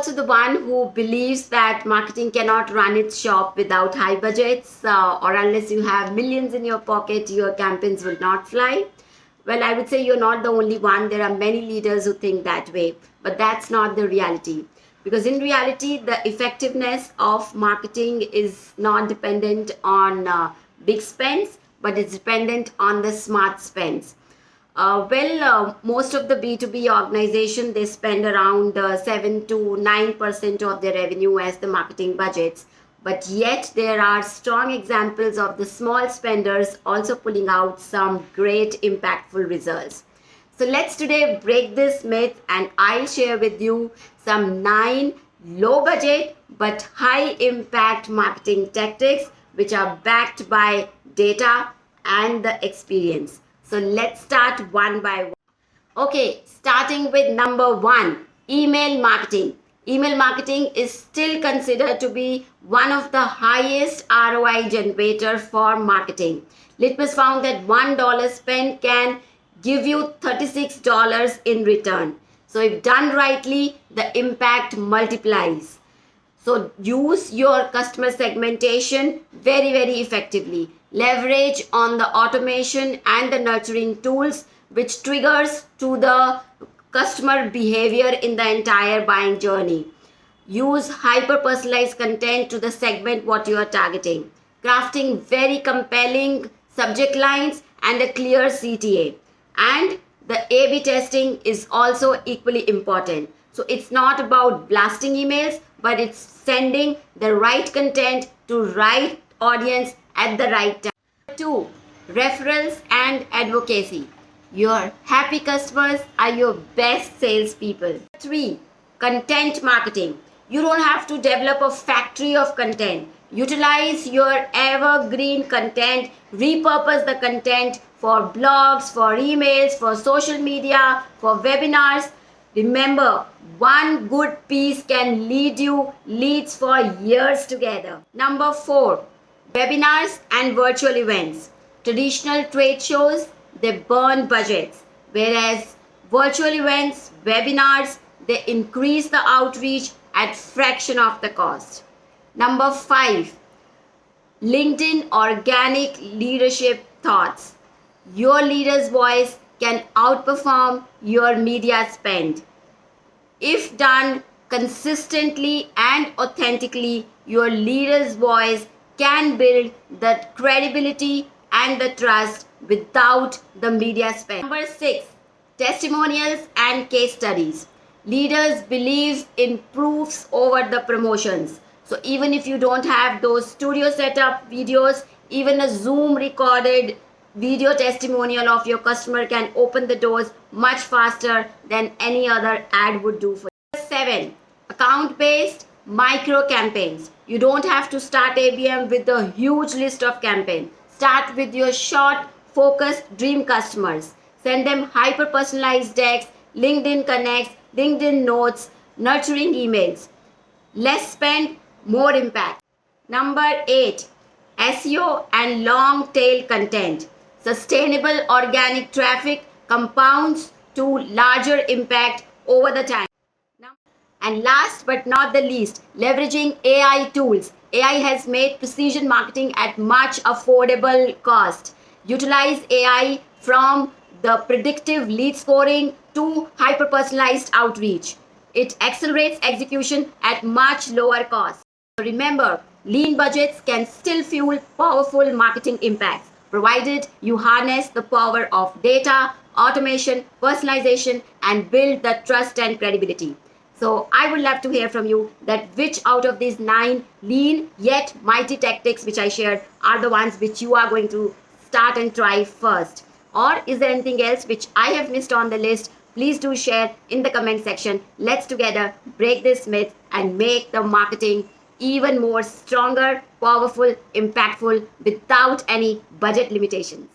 also the one who believes that marketing cannot run its shop without high budgets, or unless you have millions in your pocket, your campaigns will not fly? Well, I would say you're not the only one. There are many leaders who think that way, but that's not the reality. Because in reality, the effectiveness of marketing is not dependent on big spends, but it's dependent on the smart spends. Most of the B2B organization, they spend around 7 to 9% of their revenue as the marketing budgets. But yet there are strong examples of the small spenders also pulling out some great impactful results. So let's today break this myth, and I'll share with you some 9 low budget but high impact marketing tactics which are backed by data and the experience. So let's start one by one. Okay, starting with number 1, email marketing. Email marketing is still considered to be one of the highest ROI generator for marketing. Litmus found that $1 spent can give you $36 in return. So if done rightly, the impact multiplies. So use your customer segmentation very, very effectively. Leverage on the automation and the nurturing tools which triggers to the customer behavior in the entire buying journey. Use hyper-personalized content to the segment what you are targeting. Crafting very compelling subject lines and a clear CTA. And the A/B testing is also equally important. So it's not about blasting emails, but it's sending the right content to right audience at the right time. 2, referrals and advocacy. Your happy customers are your best salespeople. 3, content marketing. You don't have to develop a factory of content. Utilize your evergreen content, repurpose the content for blogs, for emails, for social media, for webinars. Remember, one good piece can leads for years together. Number 4, webinars and virtual events. Traditional trade shows, they burn budgets, whereas virtual events, webinars, they increase the outreach at fraction of the cost. Number 5, LinkedIn organic leadership thoughts. Your leader's voice can outperform your media spend. If done consistently and authentically, your leader's voice can build the credibility and the trust without the media spend. Number 6, testimonials and case studies. Leaders believe in proofs over the promotions. So even if you don't have those studio setup videos, even a Zoom recorded video testimonial of your customer can open the doors much faster than any other ad would do for you. 7, account-based micro campaigns. You don't have to start ABM with a huge list of campaigns. Start with your short, focused dream customers. Send them hyper-personalized decks, LinkedIn connects, LinkedIn notes, nurturing emails. Less spend, more impact. Number 8, SEO and long tail content. Sustainable organic traffic compounds to larger impact over the time. And last but not the least, leveraging AI tools. AI has made precision marketing at much affordable cost. Utilize AI from the predictive lead scoring to hyper-personalized outreach. It accelerates execution at much lower cost. Remember, lean budgets can still fuel powerful marketing impacts, provided you harness the power of data, automation, personalization, and build the trust and credibility. So I would love to hear from you that which out of these 9 lean yet mighty tactics which I shared are the ones which you are going to start and try first. Or is there anything else which I have missed on the list? Please do share in the comment section. Let's together break this myth and make the marketing even more stronger, powerful, impactful without any budget limitations.